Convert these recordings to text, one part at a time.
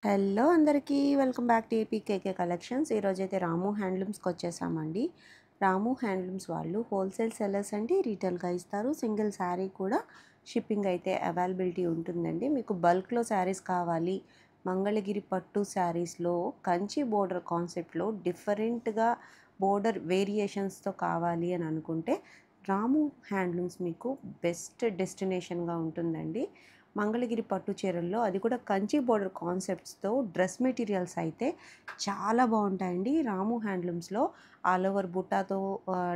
Hello అందరికీ welcome back to APKK collections. ఈరోజైతే రాము హ్యాండ్లూమ్స్కి వచ్చేసామండి. రాము హ్యాండ్లూమ్స్ వాళ్ళు హోల్సేల్ సెల్లర్స్ అండి, రీటైల్గా ఇస్తారు. సింగిల్ శారీ కూడా షిప్పింగ్ అయితే అవైలబిలిటీ ఉంటుందండి. మీకు బల్క్లో శారీస్ కావాలి, మంగళగిరి పట్టు శారీస్లో కంచి బోర్డర్ కాన్సెప్ట్లో డిఫరెంట్గా బోర్డర్ వేరియేషన్స్తో కావాలి అని అనుకుంటే రాము హ్యాండ్లూమ్స్ మీకు బెస్ట్ డెస్టినేషన్గా ఉంటుందండి. మంగళగిరి పట్టు చీరల్లో అది కూడా కంచి బోర్డర్ కాన్సెప్ట్స్తో డ్రెస్ మెటీరియల్స్ అయితే చాలా బాగుంటాయండి. రాము హ్యాండ్లూమ్స్లో ఆల్ ఓవర్ బుట్టాతో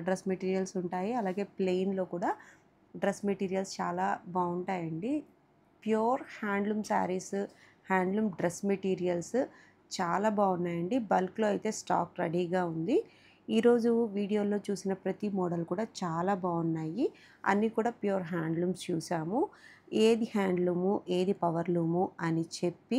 డ్రెస్ మెటీరియల్స్ ఉంటాయి. అలాగే ప్లెయిన్లో కూడా డ్రెస్ మెటీరియల్స్ చాలా బాగుంటాయండి. Pure handloom saris, handloom dress materials చాలా బాగున్నాయండి. బల్క్లో అయితే స్టాక్ రెడీగా ఉంది. ఈరోజు వీడియోలో చూసిన ప్రతి మోడల్ కూడా చాలా బాగున్నాయి. అన్నీ కూడా ప్యూర్ హ్యాండ్లూమ్స్ చూసాము. ఏది హ్యాండ్లూము, ఏది పవర్లూము అని చెప్పి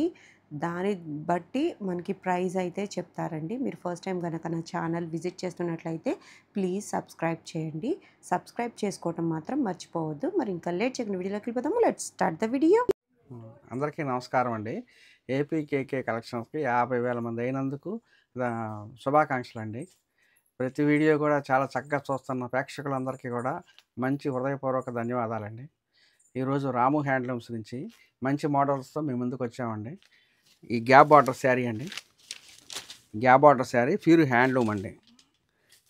దాన్ని బట్టి మనకి ప్రైస్ అయితే చెప్తారండి. మీరు ఫస్ట్ టైం కనుక నా ఛానల్ విజిట్ చేస్తున్నట్లయితే ప్లీజ్ సబ్స్క్రైబ్ చేయండి. సబ్స్క్రైబ్ చేసుకోవటం మాత్రం మర్చిపోవద్దు. మరి ఇంకా లేట్ చేయకుండా వీడియోలోకి వెళ్ళిపోతాము. Let's start the video. అందరికీ నమస్కారం అండి. ఏపీకేకే కలెక్షన్స్కి 50,000 మంది అయినందుకు శుభాకాంక్షలు అండి. ప్రతి వీడియో కూడా చాలా చక్కగా చూస్తున్న ప్రేక్షకులందరికీ కూడా మంచి హృదయపూర్వక ధన్యవాదాలండి. ఈరోజు రాము హ్యాండ్లూమ్స్ నుంచి మంచి మోడల్స్తో మేము ముందుకు వచ్చామండి. ఈ గ్యాప్ బార్డర్ శారీ అండి. Gap border sari pure handloom అండి.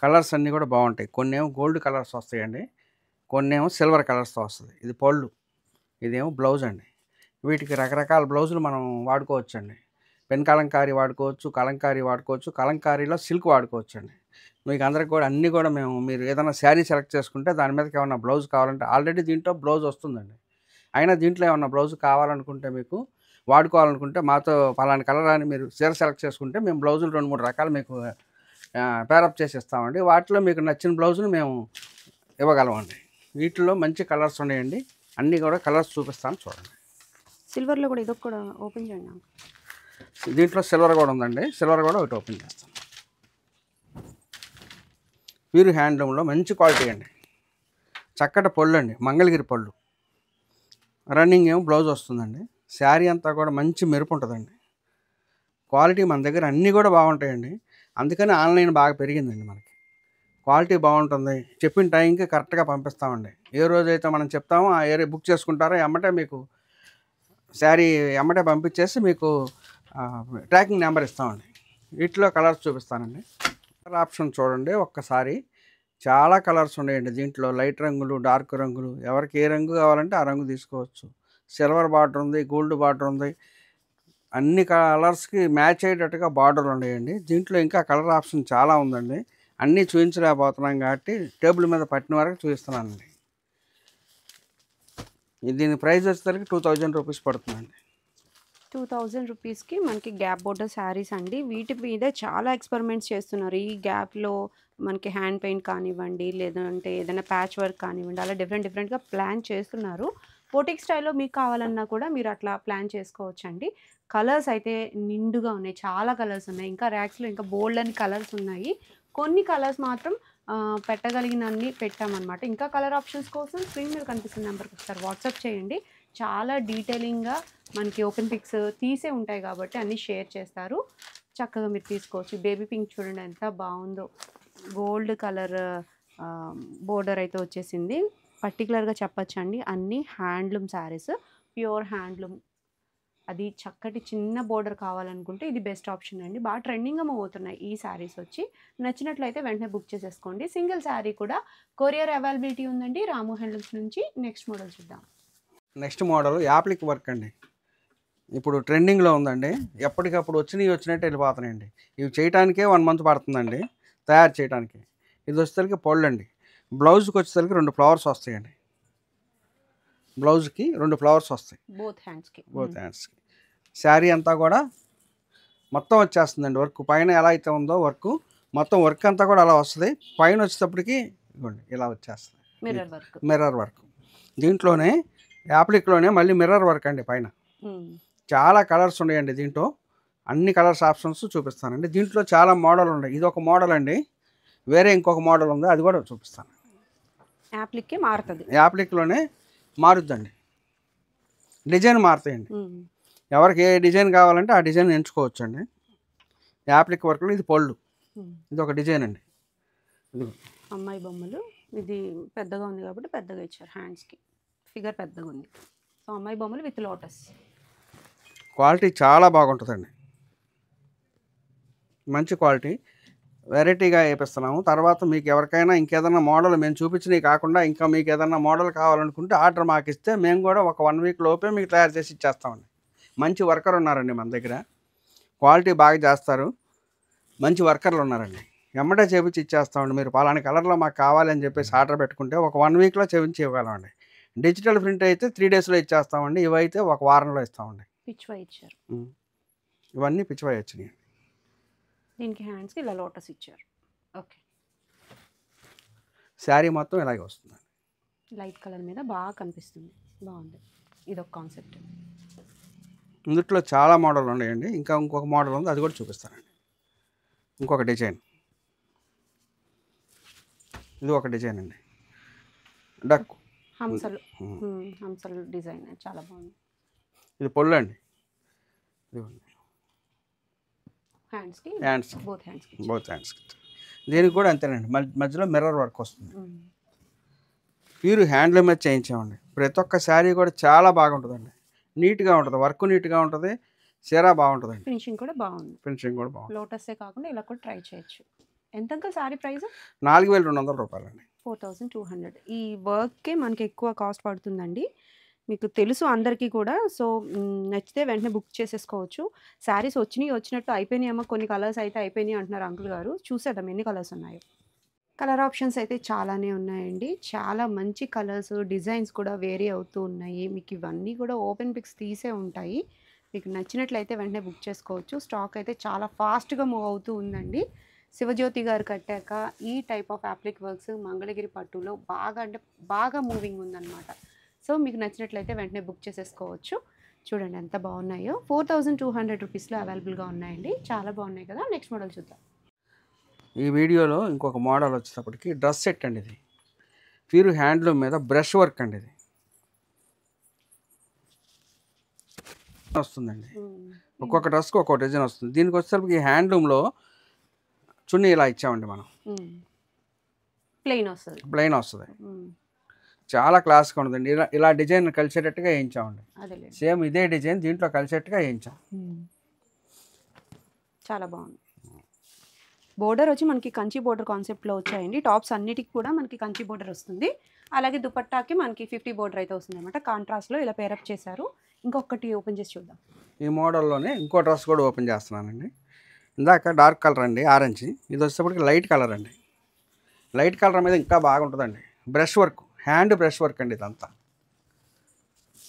కలర్స్ అన్నీ కూడా బాగుంటాయి. కొన్ని ఏమో గోల్డ్ కలర్స్ వస్తాయండి, కొన్ని ఏమో సిల్వర్ కలర్స్తో వస్తుంది. ఇది పళ్ళు, ఇదేమో బ్లౌజ్ అండి. వీటికి రకరకాల బ్లౌజులు మనం వాడుకోవచ్చు అండి. పెన్ కలంకారీ వాడుకోవచ్చు, కలంకారీ వాడుకోవచ్చు, కలంకారీలో సిల్క్ వాడుకోవచ్చు అండి. మీకు అందరికి కూడా అన్నీ కూడా మీరు ఏదైనా శారీ సెలెక్ట్ చేసుకుంటే దాని మీదకి ఏమన్నా బ్లౌజ్ కావాలంటే ఆల్రెడీ దీంట్లో బ్లౌజ్ వస్తుందండి. అయినా దీంట్లో ఏమన్నా బ్లౌజ్ కావాలనుకుంటే మీకు వాడుకోవాలనుకుంటే మాతో పలానా కలర్ అని మీరు చీర సెలెక్ట్ చేసుకుంటే మేము బ్లౌజులు 2-3 రకాలు మీకు పేరప్ చేసి ఇస్తామండి. వాటిలో మీకు నచ్చిన బ్లౌజులు మేము ఇవ్వగలమండి. వీటిలో మంచి కలర్స్ ఉన్నాయండి. అన్నీ కూడా కలర్స్ చూపిస్తాను చూడండి. సిల్వర్లో కూడా ఇదొక కూడా ఓపెన్ చేయండి. దీంట్లో సిల్వర్ కూడా ఉందండి. సిల్వర్ కూడా ఒకటి ఓపెన్ చేస్తాను. ప్యూర్ హ్యాండ్లూమ్లో మంచి క్వాలిటీ అండి. చక్కటి పళ్ళు అండి, మంగళగిరి పళ్ళు. రన్నింగ్ ఏమో బ్లౌజ్ వస్తుందండి. శారీ అంతా కూడా మంచి మెరుపు ఉంటుందండి. క్వాలిటీ మన దగ్గర అన్నీ కూడా బాగుంటాయండి. అందుకని ఆన్లైన్ బాగా పెరిగిందండి. మనకి క్వాలిటీ బాగుంటుంది. చెప్పిన టైంకి కరెక్ట్గా పంపిస్తామండి. ఏ రోజైతే మనం చెప్తామో ఆ ఏరియా బుక్ చేసుకుంటారో ఎమ్మటే మీకు శారీ ఎమ్మటే పంపించేసి మీకు ట్రాకింగ్ నెంబర్ ఇస్తామండి. వీటిలో కలర్స్ చూపిస్తానండి. కలర్ ఆప్షన్ చూడండి ఒక్కసారి. చాలా కలర్స్ ఉన్నాయండి దీంట్లో. లైట్ రంగులు, డార్క్ రంగులు, ఎవరికి ఏ రంగు కావాలంటే ఆ రంగు తీసుకోవచ్చు. సిల్వర్ బార్డర్ ఉంది, గోల్డ్ బార్డర్ ఉంది. అన్ని కలర్స్కి మ్యాచ్ అయ్యేటట్టుగా బార్డర్లు ఉన్నాయండి. దీంట్లో ఇంకా కలర్ ఆప్షన్ చాలా ఉందండి. అన్నీ చూపించలేకపోతున్నాం కాబట్టి టేబుల్ మీద పట్టిన వరకు చూపిస్తున్నానండి. దీని ప్రైస్ వచ్చేసరికి 2000 రూపీస్ పడుతుందండి. 2000 రూపీస్కి మనకి గ్యాప్ బోర్డర్ శారీస్ అండి. వీటి మీద చాలా ఎక్స్పెరిమెంట్స్ చేస్తున్నారు. ఈ గ్యాప్లో మనకి హ్యాండ్ పెయింట్ కానివ్వండి, లేదంటే ఏదైనా ప్యాచ్ వర్క్ కానివ్వండి, అలా డిఫరెంట్గా ప్లాన్ చేస్తున్నారు. బొటిక్ స్టైల్లో మీకు కావాలన్నా కూడా మీరు అట్లా ప్లాన్ చేసుకోవచ్చు అండి. కలర్స్ అయితే నిండుగా ఉన్నాయి, చాలా కలర్స్ ఉన్నాయి. ఇంకా ర్యాక్స్లో ఇంకా బోల్డ్ అని కలర్స్ ఉన్నాయి. కొన్ని కలర్స్ మాత్రం పెట్టగలిగినన్ని పెట్టామన్నమాట. ఇంకా కలర్ ఆప్షన్స్ కోసం స్క్రీన్ మీద కనిపిస్తున్న నెంబర్కి ఒకసారి వాట్సాప్ చేయండి. చాలా డీటెయిలింగ్గా మనకి ఓపెన్ పిక్స్ తీసే ఉంటాయి కాబట్టి అన్నీ షేర్ చేస్తారు. చక్కగా మీరు తీసుకోవచ్చు. బేబీ పింక్ చూడండి ఎంత బాగుందో. గోల్డ్ కలర్ బోర్డర్ అయితే వచ్చేసింది. పర్టికులర్గా చెప్పచ్చండి అన్నీ హ్యాండ్లూమ్ శారీస్, ప్యూర్ హ్యాండ్లూమ్. అది చక్కటి చిన్న బోర్డర్ కావాలనుకుంటే ఇది బెస్ట్ ఆప్షన్ అండి. బాగా ట్రెండింగ్గా మూవ్ అవుతున్నాయి ఈ శారీస్ వచ్చి. నచ్చినట్లయితే వెంటనే బుక్ చేసేసుకోండి. సింగిల్ శారీ కూడా కొరియర్ అవైలబిలిటీ ఉందండి రాము హ్యాండ్లూమ్స్ నుంచి. నెక్స్ట్ మోడల్ చూద్దాం. నెక్స్ట్ మోడల్ యాప్లిక్ వర్క్ అండి. ఇప్పుడు ట్రెండింగ్లో ఉందండి. ఎప్పటికప్పుడు వచ్చినట్టు వెళ్ళిపోతున్నాయండి. ఇవి చేయడానికే 1 మంత్ పడుతుందండి తయారు చేయడానికి. ఇది వచ్చేసరికి పళ్ళు అండి. బ్లౌజ్కి వచ్చేసరికి 2 ఫ్లవర్స్ వస్తాయండి. బ్లౌజ్కి 2 ఫ్లవర్స్ వస్తాయి బోత్ హ్యాండ్స్కి. శారీ అంతా కూడా మొత్తం వచ్చేస్తుందండి. వర్క్ పైన ఎలా అయితే ఉందో మొత్తం వర్క్ అంతా కూడా అలా వస్తుంది. పైన వచ్చేటప్పటికి ఇవ్వండి ఇలా వచ్చేస్తుంది మిర్రర్ వర్క్. దీంట్లోనే యాప్లిక్లోనే మళ్ళీ మిర్రర్ వర్క్ అండి పైన. చాలా కలర్స్ ఉన్నాయండి దీంట్లో. అన్ని కలర్స్ ఆప్షన్స్ చూపిస్తానండి. దీంట్లో చాలా మోడల్ ఉన్నాయి. ఇది ఒక మోడల్ అండి. వేరే ఇంకొక మోడల్ ఉంది, అది కూడా చూపిస్తాను. ఎవరికి ఏ డిజైన్ కావాలంటే ఆ డిజైన్ ఎంచుకోవచ్చు అండి. యాప్లిక్ వర్క్లో ఇది పళ్ళు, ఇది ఒక డిజైన్ అండి. ఇది అమ్మాయి బొమ్మలు, ఇది పెద్దగా ఉంది కాబట్టి పెద్దగా ఇచ్చారు, హ్యాండ్స్కి ఫిగర్ పెద్దగా ఉంది. సో అమ్మాయి బొమ్మలు విత్ లోటస్. క్వాలిటీ చాలా బాగుంటుందండి, మంచి క్వాలిటీ, వెరైటీగా వేపిస్తున్నాము. తర్వాత మీకు ఎవరికైనా ఇంకేదైనా మోడల్ మేము చూపించినవి కాకుండా ఇంకా మీకు ఏదైనా మోడల్ కావాలనుకుంటే ఆర్డర్ మాకు ఇస్తే మేము కూడా ఒక 1 వీక్ లోపే మీకు తయారు చేసి ఇచ్చేస్తామండి. మంచి వర్కర్ ఉన్నారండి మన దగ్గర, క్వాలిటీ బాగా చేస్తారు, మంచి వర్కర్లు ఉన్నారండి. ఎమ్మటే చేపించి ఇచ్చేస్తామండి. మీరు పలానా కలర్లో మాకు కావాలి అని చెప్పేసి ఆర్డర్ పెట్టుకుంటే ఒక 1 వీక్లో చేపించి ఇవ్వగలమండి. డిజిటల్ ప్రింట్ అయితే 3 డేస్లో ఇచ్చేస్తామండి. ఇవైతే ఒక వారంలో ఇస్తామండి. పిచ్వా ఇచ్చారు, ఇవన్నీ పిచ్చివై వచ్చినాయి. దీనికి హ్యాండ్స్కి ఇలా లోటస్ ఇచ్చారు. ఓకే, శారీ మొత్తం ఇలాగే వస్తుంది. లైట్ కలర్ మీద బాగా కనిపిస్తుంది, బాగుంది. ఇదొక కాన్సెప్ట్. ఇందులో చాలా మోడల్ ఉన్నాయండి. ఇంకా ఇంకొక మోడల్ ఉంది, అది కూడా చూపిస్తానండి. ఇంకొక డిజైన్, ఇది ఒక డిజైన్ అండి, డక్ హంసలు, హంసలు డిజైన్ చాలా బాగుంది. ఇది పొల్లు అండి, హ్యాండ్స్కి బోత్ హ్యాండ్స్కి దీనికి కూడా అంతేనండి. మధ్యలో మిర్రర్ వర్క్ వస్తుంది. ప్యూర్ హ్యాండ్లూమ్ మీద చేయించామండి. ప్రతి ఒక్క శారీ కూడా చాలా బాగుంటుందండి, నీట్గా ఉంటుంది, వర్క్ నీట్గా ఉంటుంది, చీర బాగుంటుందండి. ఫినిషింగ్ కూడా బాగుంది, లోటస్సే కాకుండా ఇలా కూడా ట్రై చేయొచ్చు. ఎంత అంకల్ శారీ ప్రైస్? 4200 రూపాయలండి. 4200. ఈ వర్క్కే మనకి ఎక్కువ కాస్ట్ పడుతుందండి, మీకు తెలుసు అందరికీ కూడా. సో నచ్చితే వెంటనే బుక్ చేసేసుకోవచ్చు. శారీస్ వచ్చినట్టు అయిపోయినాయమ్మా, కొన్ని కలర్స్ అయితే అయిపోయినాయి అంటున్నారు అంకుల్ గారు. చూసేద్దాం ఎన్ని కలర్స్ ఉన్నాయో. కలర్ ఆప్షన్స్ అయితే చాలానే ఉన్నాయండి, చాలా మంచి కలర్స్, డిజైన్స్ కూడా వేరీ అవుతూ ఉన్నాయి. మీకు ఇవన్నీ కూడా ఓపెన్ పిక్స్ తీసే ఉంటాయి. మీకు నచ్చినట్లయితే వెంటనే బుక్ చేసుకోవచ్చు. స్టాక్ అయితే చాలా ఫాస్ట్గా మూవ్ అవుతూ ఉందండి. శివజ్యోతి గారు కట్టాక ఈ type of appliqué works Mangalagiri పట్టులో బాగా మూవింగ్ ఉందన్నమాట. సో మీకు నచ్చినట్లయితే వెంటనే బుక్ చేసేసుకోవచ్చు. చూడండి ఎంత బాగున్నాయో, 4200 రూపీస్లో అవైలబుల్గా ఉన్నాయండి. చాలా బాగున్నాయి కదా. నెక్స్ట్ మోడల్ చూద్దాం. ఈ వీడియోలో ఇంకొక మోడల్ వచ్చేటప్పటికి డ్రెస్ సెట్ అండి. ఇది ప్యూర్ హ్యాండ్లూమ్ మీద బ్రష్ వర్క్ అండి, ఇది వస్తుందండి. ఒక్కొక్క డ్రెస్కి ఒక్కొక్క డిజైన్ వస్తుంది. దీనికి వచ్చేసరికి హ్యాండ్లూమ్లో చున్నీ ఇలా ఇచ్చామండి మనం, ప్లెయిన్ వస్తుంది, చాలా క్లాస్గా ఉంటుందండి. ఇలా డిజైన్ కలిసేటట్టుగా వేయించామండి. సేమ్ ఇదే డిజైన్ దీంట్లో కలిసేట్టుగా వేయించాం. చాలా బాగుంది. బోర్డర్ వచ్చి మనకి కంచి బోర్డర్ కాన్సెప్ట్లో వచ్చాయండి. టాప్స్ అన్నిటికి కూడా మనకి కంచి బోర్డర్ వస్తుంది. అలాగే దుపట్టాకి మనకి 50 బోర్డర్ అయితే వస్తుంది అనమాట. కాంట్రాస్ట్లో ఇలా పేరప్ చేశారు. ఇంకొకటి ఓపెన్ చేసి చూద్దాం. ఈ మోడల్లోనే ఇంకో డ్రెస్ కూడా ఓపెన్ చేస్తున్నానండి. ఇందాక డార్క్ కలర్ అండి, ఆరెంజ్. ఇది వచ్చేటప్పటికి లైట్ కలర్ అండి. లైట్ కలర్ మీద ఇంకా బాగుంటుందండి. Brush work, hand brush work అండి ఇదంతా.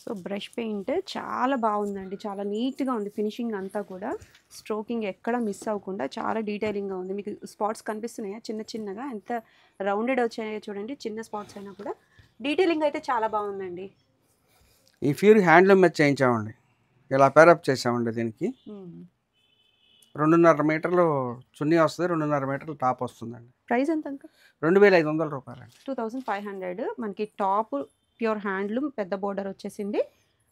సో బ్రష్ పెయింట్ చాలా బాగుందండి, చాలా నీట్గా ఉంది. ఫినిషింగ్ అంతా కూడా స్ట్రోకింగ్ ఎక్కడ మిస్ అవ్వకుండా చాలా డీటెయిలింగ్గా ఉంది. మీకు స్పాట్స్ కనిపిస్తున్నాయా చిన్నగా, ఎంత రౌండెడ్ వచ్చాయో చూడండి. చిన్న స్పాట్స్ అయినా కూడా డీటెయిలింగ్ అయితే చాలా బాగుందండి. ఈ ప్యూర్ హ్యాండ్లూమ్ మీద చేయించామండి, ఇలా పేరప్ చేసామండి. దీనికి 2.5 మీటర్లు చున్నీ వస్తుంది, 2.5 మీటర్లు టాప్ వస్తుందండి. ప్రైస్ ఎంత? 2500 రూపాయలండి. 2500. మనకి టాప్ ప్యూర్ హ్యాండ్లూమ్ పెద్ద బోర్డర్ వచ్చేసింది.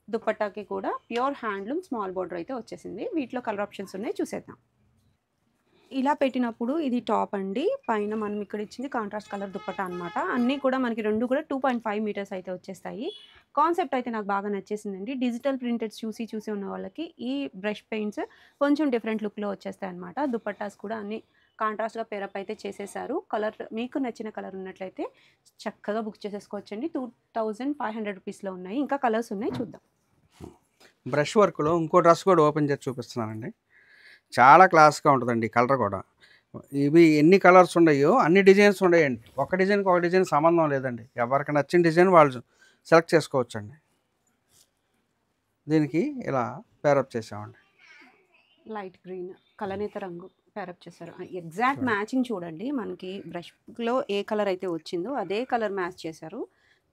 దుపట్టాకి కూడా ప్యూర్ హ్యాండ్లూమ్ స్మాల్ బోర్డర్ అయితే వచ్చేసింది. వీటిలో కలర్ ఆప్షన్స్ ఉన్నాయి, చూసేద్దాం. ఇలా పెట్టినప్పుడు ఇది టాప్ అండి, పైన మనం ఇక్కడ ఇచ్చింది కాంట్రాస్ట్ కలర్ దుపట్టా అనమాట. అన్నీ కూడా మనకి రెండు కూడా 2.5 మీటర్స్ అయితే వచ్చేస్తాయి. కాన్సెప్ట్ అయితే నాకు బాగా నచ్చేసిందండి. డిజిటల్ ప్రింటెడ్ చూసి ఉన్న వాళ్ళకి ఈ బ్రష్ పెయింట్స్ కొంచెం డిఫరెంట్ లుక్లో వచ్చేస్తాయి అనమాట. దుపట్టాస్ కూడా అన్ని కాంట్రాస్ట్గా పేరప్ అయితే చేసేసారు. కలర్ మీకు నచ్చిన కలర్ ఉన్నట్లయితే చక్కగా బుక్ చేసేసుకోవచ్చండి. 2500 రూపీస్లో ఉన్నాయి. ఇంకా కలర్స్ ఉన్నాయి, చూద్దాం. బ్రష్ వర్క్లో ఇంకో డ్రెస్ కూడా ఓపెన్ చేసి చూపిస్తున్నానండి. చాలా క్లాస్గా ఉంటుందండి. కలర్ కూడా ఇవి ఎన్ని కలర్స్ ఉన్నాయో అన్ని డిజైన్స్ ఉన్నాయండి. ఒక డిజైన్కి ఒక డిజైన్ సంబంధం లేదండి. ఎవరికి నచ్చిన డిజైన్ వాళ్ళు సెలెక్ట్ చేసుకోవచ్చండి. దీనికి ఇలా పేరప్ చేసామండి. లైట్ గ్రీన్ కలనేత రంగు పేరప్ చేశారు. ఎగ్జాక్ట్ మ్యాచింగ్ చూడండి. మనకి బ్రష్లో ఏ కలర్ అయితే వచ్చిందో అదే కలర్ మ్యాచ్ చేశారు.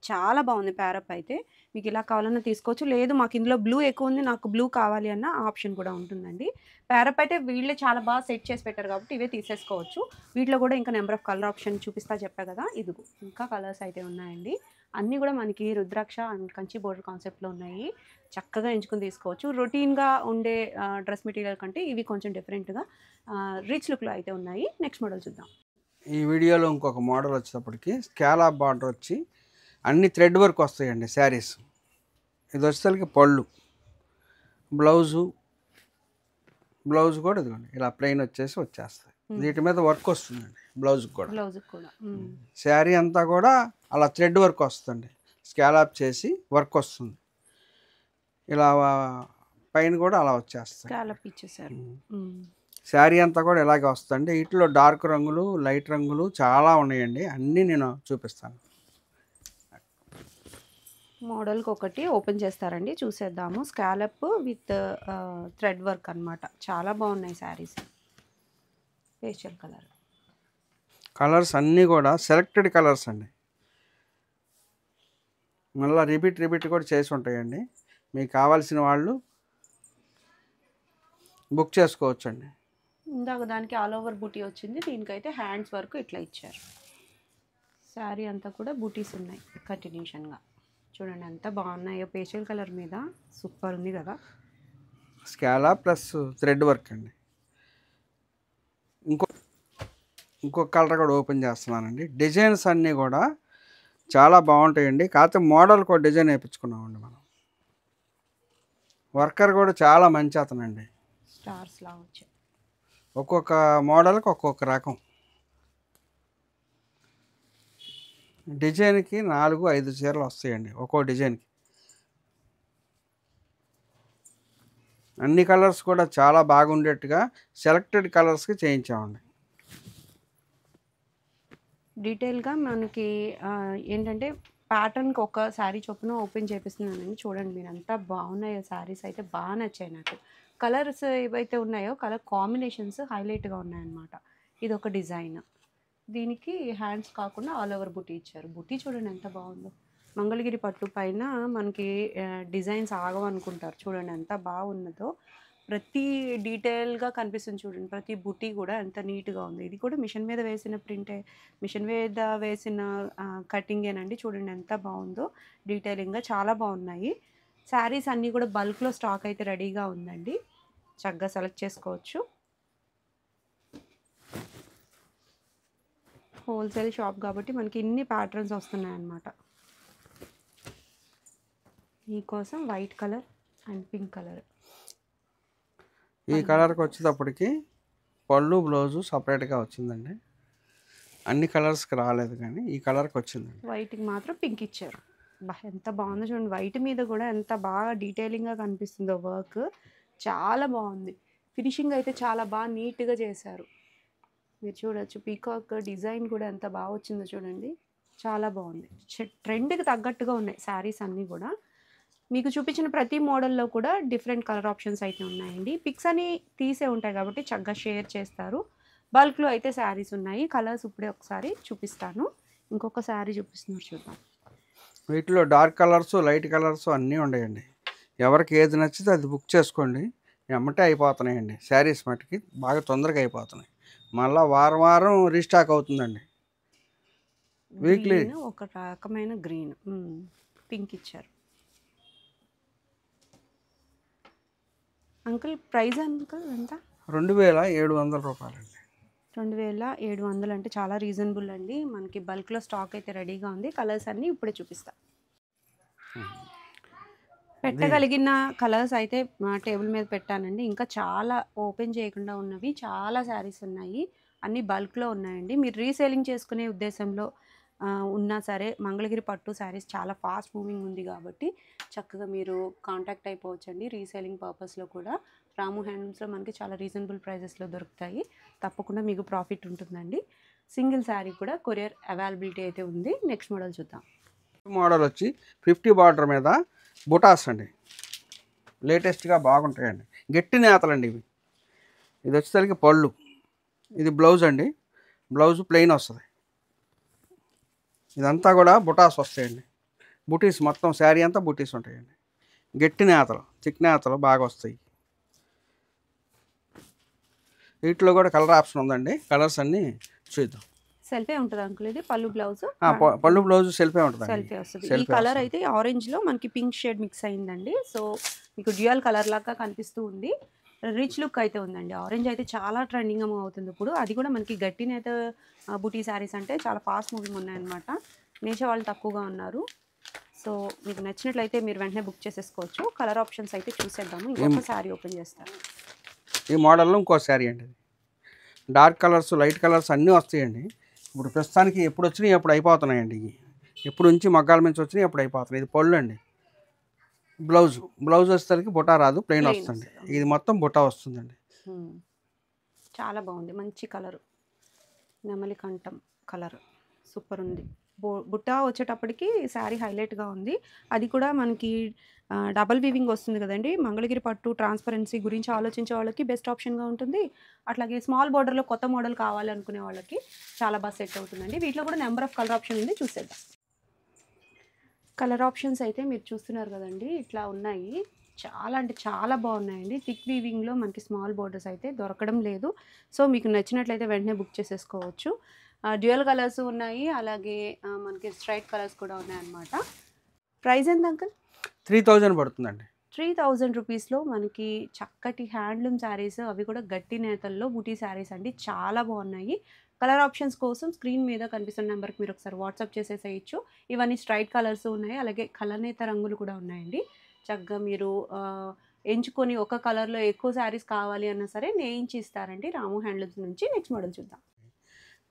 చాలా బాగుంది ప్యారప్ అయితే. మీకు ఇలా కావాలన్నా తీసుకోవచ్చు. లేదు మాకు ఇందులో బ్లూ ఎక్కువ ఉంది, నాకు బ్లూ కావాలి అన్న ఆప్షన్ కూడా ఉంటుందండి. ప్యారప్ అయితే వీళ్ళే చాలా బాగా సెట్ చేసి పెట్టారు కాబట్టి ఇవే తీసేసుకోవచ్చు. వీటిలో కూడా ఇంకా నెంబర్ ఆఫ్ కలర్ ఆప్షన్ చూపిస్తా చెప్పా కదా, ఇదిగో ఇంకా కలర్స్ అయితే ఉన్నాయండి. అన్నీ కూడా మనకి రుద్రాక్ష అండ్ కంచి బోర్డర్ కాన్సెప్ట్‌లో ఉన్నాయి. చక్కగా ఎంచుకొని తీసుకోవచ్చు. రొటీన్‌గా ఉండే డ్రెస్ మెటీరియల్ కంటే ఇవి కొంచెం డిఫరెంట్‌గా రిచ్ లుక్‌లో అయితే ఉన్నాయి. నెక్స్ట్ మోడల్ చూద్దాం. ఈ వీడియోలో ఇంకొక మోడల్ వచ్చేటప్పటికి స్కాలప్ బార్డర్ వచ్చి అన్ని థ్రెడ్ వర్క్ వస్తాయండి శారీస్. ఇది వచ్చేసరికి పళ్ళు, బ్లౌజ్ కూడా ఇదిగోండి ఇలా ప్లెయిన్ వచ్చేస్తాయి. వీటి మీద వర్క్ వస్తుందండి బ్లౌజ్కి కూడా. శారీ అంతా కూడా అలా థ్రెడ్ వర్క్ వస్తుంది, స్కాలప్ చేసి వర్క్ వస్తుంది. ఇలా పైన కూడా అలా వచ్చేస్తాయి. స్కాలప్ ఇచ్చేసారు. శారీ అంతా కూడా ఇలాగే వస్తుంది. వీటిలో డార్క్ రంగులు, లైట్ రంగులు చాలా ఉన్నాయండి. అన్నీ నేను చూపిస్తాను. మోడల్కి ఒకటి ఓపెన్ చేస్తారండి, చూసేద్దాము. స్కాలప్ విత్ థ్రెడ్ వర్క్ అనమాట. చాలా బాగున్నాయి శారీస్. పేస్టల్ కలర్స్ అన్నీ కూడా సెలెక్టెడ్ కలర్స్ అండి. మళ్ళీ రిపీట్ కూడా చేసి ఉంటాయండి. మీకు కావాల్సిన వాళ్ళు బుక్ చేసుకోవచ్చండి. ఇందాక దానికి ఆల్ ఓవర్ బూటీ వచ్చింది, దీనికైతే హ్యాండ్స్ వరకు ఇట్లా ఇచ్చారు. శారీ అంతా కూడా బూటీస్ ఉన్నాయి కంటిన్యూషన్గా. చూడండి ఎంత బాగున్నాయో, పేస్టల్ కలర్ మీద సూపర్ ఉంది కదా. స్కాలా ప్లస్ థ్రెడ్ వర్క్ అండి. ఇంకొక కలర్ కూడా ఓపెన్ చేస్తున్నానండి. డిజైన్స్ అన్నీ కూడా చాలా బాగుంటాయండి. కాకపోతే మోడల్కి ఒక డిజైన్ వేయించుకున్నామండి మనం. వర్కర్ కూడా చాలా మంచి అతనండి. స్టార్స్ లా వచ్చాయి. ఒక్కొక్క మోడల్కి ఒక్కొక్క రకం డిజైన్కి 4-5 చీరలు వస్తాయండి ఒక్కో డిజైన్కి. అన్ని కలర్స్ కూడా చాలా బాగుండేట్టుగా సెలెక్టెడ్ కలర్స్కి చేయించామండి. డీటెయిల్గా మనకి ఏంటంటే ప్యాటర్న్కి ఒక శారీ చొప్పున ఓపెన్ చేపిస్తున్నానండి. చూడండి మీరు ఎంత బాగున్నాయో శారీస్ అయితే బాగా నచ్చాయి నాకు. కలర్స్ ఏవైతే ఉన్నాయో కలర్ కాంబినేషన్స్ హైలైట్గా ఉన్నాయన్నమాట. ఇది ఒక డిజైన్. దీనికి హ్యాండ్స్ కాకుండా ఆల్ ఓవర్ బుటీ ఇచ్చారు. బుటీ చూడండి ఎంత బాగుందో. మంగళగిరి పట్టు పైన మనకి డిజైన్స్ ఆగవనుకుంటారు, చూడండి ఎంత బాగున్నదో. ప్రతి డీటెయిల్గా కనిపిస్తుంది చూడండి. ప్రతి బుటీ కూడా ఎంత నీట్గా ఉంది. ఇది కూడా మిషన్ మీద వేసిన ప్రింటే, మిషన్ మీద వేసిన కటింగేనండి. చూడండి ఎంత బాగుందో. డీటెయిలింగ్గా చాలా బాగున్నాయి. శారీస్ అన్నీ కూడా బల్క్లో స్టాక్ అయితే రెడీగా ఉందండి. చక్కగా సెలెక్ట్ చేసుకోవచ్చు. హోల్సేల్ షాప్ కాబట్టి మనకి ఇన్ని ప్యాటర్న్స్ వస్తున్నాయి అన్నమాట. మీకోసం white colour and pink colour. ఈ కలర్కి వచ్చేటప్పటికి పళ్ళు బ్లౌజు సపరేట్గా వచ్చిందండి. అన్ని కలర్స్కి రాలేదు కానీ ఈ కలర్కి వచ్చిందండి. వైట్కి మాత్రం పింక్ ఇచ్చారు. ఎంత బాగుందో చూడండి. వైట్ మీద కూడా ఎంత బాగా డీటెయిలింగ్గా కనిపిస్తుందో వర్క్. చాలా బాగుంది. ఫినిషింగ్ అయితే చాలా బాగా నీట్గా చేశారు. మీరు చూడొచ్చు పీకాక్ డిజైన్ కూడా ఎంత బాగా వచ్చిందో చూడండి. చాలా బాగుంది. ట్రెండ్కి తగ్గట్టుగా ఉన్నాయి శారీస్ అన్నీ కూడా. మీకు చూపించిన ప్రతి మోడల్లో కూడా డిఫరెంట్ కలర్ ఆప్షన్స్ అయితే ఉన్నాయండి. పిక్స్ అని తీసే ఉంటాయి కాబట్టి చక్కగా షేర్ చేస్తారు. బల్క్లో అయితే శారీస్ ఉన్నాయి. కలర్స్ ఇప్పుడే ఒకసారి చూపిస్తాను. ఇంకొక శారీ చూపిస్తున్నారు చూద్దాం. వీటిలో డార్క్ కలర్స్, లైట్ కలర్స్ అన్నీ ఉన్నాయండి. ఎవరికి ఏది నచ్చితే అది బుక్ చేసుకోండి. ఎమ్మటే అయిపోతున్నాయండి. శారీస్ మటుకి బాగా తొందరగా అయిపోతున్నాయి. మళ్ళీ వారం రీస్టాక్ అవుతుందండి. వీక్లీ ఒక రకమైన గ్రీన్, పింక్ ఇచ్చారు. అంకుల్ ప్రైస్ అంకుల్ ఎంత? 2700 రూపాయలండి. 2700 అంటే చాలా రీజనబుల్ అండి. మనకి బల్క్లో స్టాక్ అయితే రెడీగా ఉంది. కలర్స్ అన్నీ ఇప్పుడే చూపిస్తా. పెట్టగలిగిన కలర్స్ అయితే టేబుల్ మీద పెట్టానండి. ఇంకా చాలా ఓపెన్ చేయకుండా ఉన్నవి చాలా శారీస్ ఉన్నాయి. అన్నీ బల్క్లో ఉన్నాయండి. మీరు రీసేలింగ్ చేసుకునే ఉద్దేశంలో ఉన్నా సరే మంగళగిరి పట్టు శారీస్ చాలా ఫాస్ట్ మూవింగ్ ఉంది కాబట్టి చక్కగా మీరు కాంటాక్ట్ అయిపోవచ్చండి. రీసేలింగ్ పర్పస్లో కూడా రాము హ్యాండ్లూమ్స్లో మనకి చాలా రీజనబుల్ ప్రైజెస్లో దొరుకుతాయి. తప్పకుండా మీకు ప్రాఫిట్ ఉంటుందండి. సింగిల్ శారీ కూడా కొరియర్ అవైలబిలిటీ అయితే ఉంది. నెక్స్ట్ మోడల్ చూద్దాం. మోడల్ వచ్చి 50 బార్డర్ మీద బుటాస్ అండి. లేటెస్ట్గా బాగుంటాయండి. గట్టి నేతలండి ఇవి. ఇది వచ్చేసరికి పళ్ళు, ఇది బ్లౌజ్ అండి. బ్లౌజ్ ప్లెయిన్ వస్తుంది. ఇదంతా కూడా బుటాస్ వస్తాయండి. బుటీస్ మొత్తం శారీ అంతా బుటీస్ ఉంటాయండి. గట్టి నేతలు, థిక్ నేతలు బాగా వస్తాయి. వీటిలో కూడా కలర్ ఆప్షన్ ఉందండి. కలర్స్ అన్నీ చూద్దాం. సెల్ఫే ఉంటుంది అంకుల్. ఇది పళ్ళు బ్లౌజ్, పళ్ళు బ్లౌజ్ సెల్ఫే ఉంటుంది. సెల్ఫే వస్తుంది. ఈ కలర్ అయితే ఆరెంజ్లో మనకి పింక్ షేడ్ మిక్స్ అయిందండి. సో మీకు డ్యూయల్ కలర్ లాగా కనిపిస్తూ ఉంది. రిచ్ లుక్ అయితే ఉందండి. ఆరెంజ్ అయితే చాలా ట్రెండింగ్ మూవ్ అవుతుంది ఇప్పుడు. అది కూడా మనకి గట్టి నేత బుటీ శారీస్ అంటే చాలా ఫాస్ట్ మూవింగ్ ఉన్నాయన్నమాట. నేచే వాళ్ళు తక్కువగా ఉన్నారు. సో మీకు నచ్చినట్లయితే మీరు వెంటనే బుక్ చేసేసుకోవచ్చు. కలర్ ఆప్షన్స్ అయితే చూసేద్దాము. ఇంకొక శారీ ఓపెన్ చేస్తాను. ఈ మోడల్లో ఇంకో శారీ అండి. డార్క్ కలర్స్, లైట్ కలర్స్ అన్నీ వస్తాయండి. ఇప్పుడు ప్రస్తుతానికి ఎప్పుడు వచ్చినాయి ఎప్పుడు అయిపోతున్నాయండి. ఇవి ఎప్పుడు నుంచి మగ్గాల నుంచి వచ్చినాయి ఎప్పుడు అయిపోతున్నాయి. ఇది పళ్ళు అండి. బ్లౌజ్ వచ్చేసరికి బుటా రాదు, ప్లెయిన్ వస్తుంది. ఇది మొత్తం బుటా వస్తుందండి. చాలా బాగుంది. మంచి కలర్, నెమలి కంఠం కలర్ సూపర్ ఉంది. బుట్ట వచ్చేటప్పటికి శారీ హైలైట్గా ఉంది. అది కూడా మనకి డబల్ వీవింగ్ వస్తుంది కదండి. మంగళగిరి పట్టు ట్రాన్స్పరెన్సీ గురించి ఆలోచించే వాళ్ళకి బెస్ట్ ఆప్షన్గా ఉంటుంది. అట్లాగే స్మాల్ బార్డర్లో కొత్త మోడల్ కావాలనుకునే వాళ్ళకి చాలా బాగా సెట్ అవుతుందండి. వీటిలో కూడా నెంబర్ ఆఫ్ కలర్ ఆప్షన్ ఉంది, చూసేద్దాం. కలర్ ఆప్షన్స్ అయితే మీరు చూస్తున్నారు కదండి, ఇట్లా ఉన్నాయి. చాలా అంటే చాలా బాగున్నాయండి. థిక్ వీవింగ్లో మనకి స్మాల్ బార్డర్స్ అయితే దొరకడం లేదు. సో మీకు నచ్చినట్లయితే వెంటనే బుక్ చేసేసుకోవచ్చు. డ్యూయల్ కలర్స్ ఉన్నాయి, అలాగే మనకి స్ట్రైట్ కలర్స్ కూడా ఉన్నాయన్నమాట. ప్రైస్ ఎంత అంకుల్? 3000 పడుతుందండి. 3000 రూపీస్లో మనకి చక్కటి హ్యాండ్లూమ్ శారీస్, అవి కూడా గట్టి నేతల్లో బూటీ శారీస్ అండి. చాలా బాగున్నాయి. కలర్ ఆప్షన్స్ కోసం స్క్రీన్ మీద కనిపిస్తున్న నెంబర్కి మీరు ఒకసారి వాట్సాప్ చేసేసేయచ్చు. ఇవన్నీ స్ట్రైట్ కలర్స్ ఉన్నాయి, అలాగే కలనేత రంగులు కూడా ఉన్నాయండి. చక్కగా మీరు ఎంచుకొని ఒక కలర్లో ఎక్కువ శారీస్ కావాలి అన్నా సరే నేయించి ఇస్తారండి రాము హ్యాండ్లూమ్స్ నుంచి. నెక్స్ట్ మోడల్ చూద్దాం.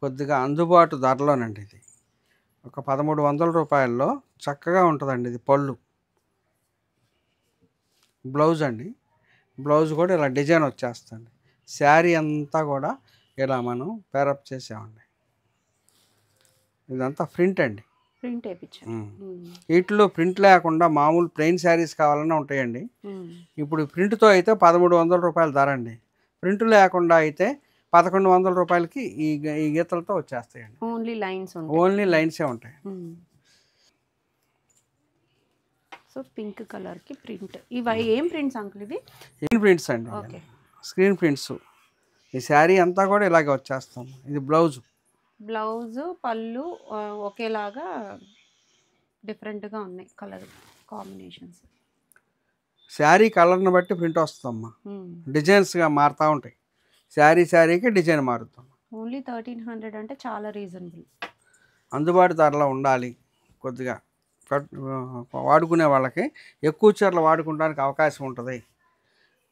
కొద్దిగా అందుబాటు ధరలోనండి. ఇది ఒక 1300 రూపాయల్లో చక్కగా ఉంటుందండి. ఇది పళ్ళు, బ్లౌజ్ అండి. బ్లౌజ్ కూడా ఇలా డిజైన్ వచ్చేస్తుంది. శారీ అంతా కూడా ఇలా మనం పేరప్ చేసామండి. ఇదంతా ప్రింట్ అండి. ప్రింట్ వేయించారు. వీటిలో ప్రింట్ లేకుండా మామూలు ప్లెయిన్ శారీస్ కావాలన్నా ఉంటాయండి. ఇప్పుడు ప్రింట్తో అయితే 1300 రూపాయల ధర అండి. ప్రింట్ లేకుండా అయితే 1100 రూపాయలకి ఈ గీతలతో వచ్చేస్తాయండి. ఓన్లీ లైన్సే ఉంటాయి. సో పింక్ కలర్కి ప్రింట్. ఇవి ఏం ప్రింట్స్ అంకుల్? ఇవి స్క్రీన్ ప్రింట్స్ అండి. Screen prints. ఈ శారీ అంతా కూడా ఇలాగే వచ్చేస్తాం. ఇది బ్లౌజ్, పళ్ళు ఒకేలాగా డిఫరెంట్గా ఉన్నాయి కలర్ కాంబినేషన్స్. శారీ కలర్ని బట్టి ప్రింట్ వస్తుందమ్మా. డిజైన్స్గా మారుతూ ఉంటాయి. శారీకి డిజైన్ మారుతాం. ఓన్లీ 1300 అంటే చాలా రీజనబుల్. అందుబాటు ధరలో ఉండాలి. కొద్దిగా వాడుకునే వాళ్ళకి ఎక్కువ చీరలు వాడుకోవడానికి అవకాశం ఉంటుంది.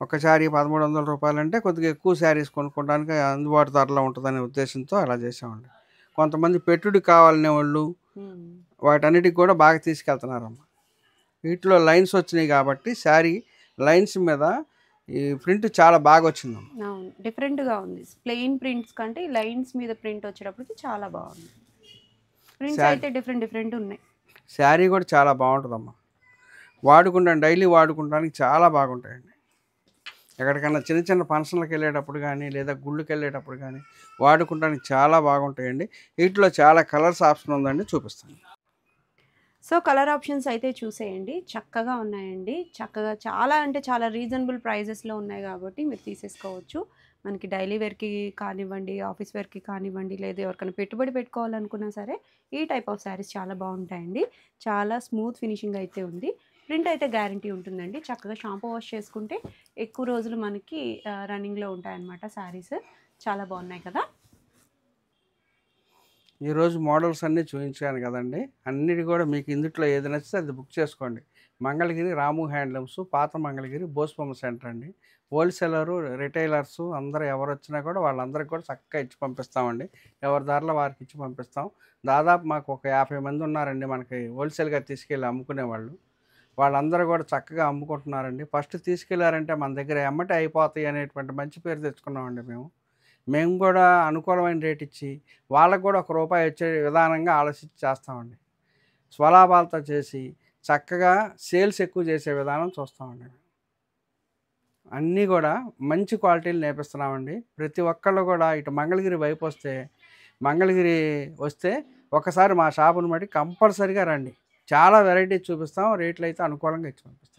ఒక శారీ 1300 రూపాయలు అంటే కొద్దిగా ఎక్కువ శారీస్ కొనుక్కోవడానికి అందుబాటు ధరలో ఉంటుందనే ఉద్దేశంతో అలా చేసామండి. కొంతమంది పెట్టుడికి కావాలనే వాళ్ళు వాటన్నిటికి కూడా బాగా తీసుకెళ్తున్నారమ్మ. వీటిలో లైన్స్ వచ్చినాయి కాబట్టి శారీ లైన్స్ మీద ఈ ప్రింట్ చాలా బాగా వచ్చిందమ్మ. అవును, డిఫరెంట్గా ఉంది. ప్లెయిన్ ప్రింట్స్ కంటే లైన్స్ మీద ప్రింట్ వచ్చేటప్పటికి చాలా బాగుంది. ప్రింట్స్ అయితే డిఫరెంట్ ఉన్నాయి. శారీ కూడా చాలా బాగుంటుందమ్మా. డైలీ వాడుకుంటానికి చాలా బాగుంటాయండి. ఎక్కడికన్నా చిన్న ఫంక్షన్లకు వెళ్ళేటప్పుడు కానీ లేదా గుళ్ళకి వెళ్ళేటప్పుడు కానీ వాడుకుంటానికి చాలా బాగుంటాయండి. వీటిలో చాలా కలర్స్ ఆప్షన్ ఉందండి, చూపిస్తాను. సో కలర్ ఆప్షన్స్ అయితే చూసేయండి. చక్కగా ఉన్నాయండి. చక్కగా చాలా అంటే చాలా రీజనబుల్ ప్రైజెస్లో ఉన్నాయి కాబట్టి మీరు తీసేసుకోవచ్చు. మనకి డైలీ వేర్కి కానివ్వండి, ఆఫీస్ వేర్కి కానివ్వండి, లేదా ఎవరికైనా పెట్టుబడి పెట్టుకోవాలనుకున్నా సరే ఈ టైప్ ఆఫ్ శారీస్ చాలా బాగుంటాయండి. చాలా స్మూత్ ఫినిషింగ్ అయితే ఉంది. ప్రింట్ అయితే గ్యారంటీ ఉంటుందండి. చక్కగా షాంపూ వాష్ చేసుకుంటే ఎక్కువ రోజులు మనకి రన్నింగ్లో ఉంటాయన్నమాట శారీస్. చాలా బాగున్నాయి కదా. ఈరోజు మోడల్స్ అన్నీ చూపించాను కదండి. అన్నిటి కూడా మీకు ఇందుట్లో ఏది నచ్చితే అది బుక్ చేసుకోండి. మంగళగిరి రాము హ్యాండ్లూమ్స్, పాత మంగళగిరి బోస్బొమ్మ సెంటర్ అండి. హోల్సేలరు, రిటైలర్స్ అందరూ ఎవరు వచ్చినా కూడా వాళ్ళందరికీ కూడా చక్కగా ఇచ్చి పంపిస్తామండి. ఎవరి ధరలో వారికి ఇచ్చి పంపిస్తాం. దాదాపు మాకు ఒక 50 మంది ఉన్నారండి మనకి హోల్సేల్గా తీసుకెళ్ళి అమ్ముకునేవాళ్ళు. వాళ్ళందరూ కూడా చక్కగా అమ్ముకుంటున్నారండి. ఫస్ట్ తీసుకెళ్లారంటే మన దగ్గర ఎమ్మటే అయిపోతాయి అనేటువంటి మంచి పేరు తెచ్చుకున్నామండి. మేము కూడా అనుకూలమైన రేట్ ఇచ్చి వాళ్ళకు కూడా ₹1 వచ్చే విధానంగా ఆలోచించి చేస్తామండి. స్వలాభాలతో చేసి చక్కగా సేల్స్ ఎక్కువ చేసే విధానం చూస్తామండి. అన్నీ కూడా మంచి క్వాలిటీలు నేర్పిస్తున్నామండి. ప్రతి ఒక్కళ్ళు కూడా ఇటు మంగళగిరి వైపు మంగళగిరి వస్తే ఒకసారి మా షాపుని బట్టి కంపల్సరీగా రండి. చాలా వెరైటీస్ చూపిస్తాం. రేట్లు అయితే అనుకూలంగా ఇచ్చి పంపిస్తాం.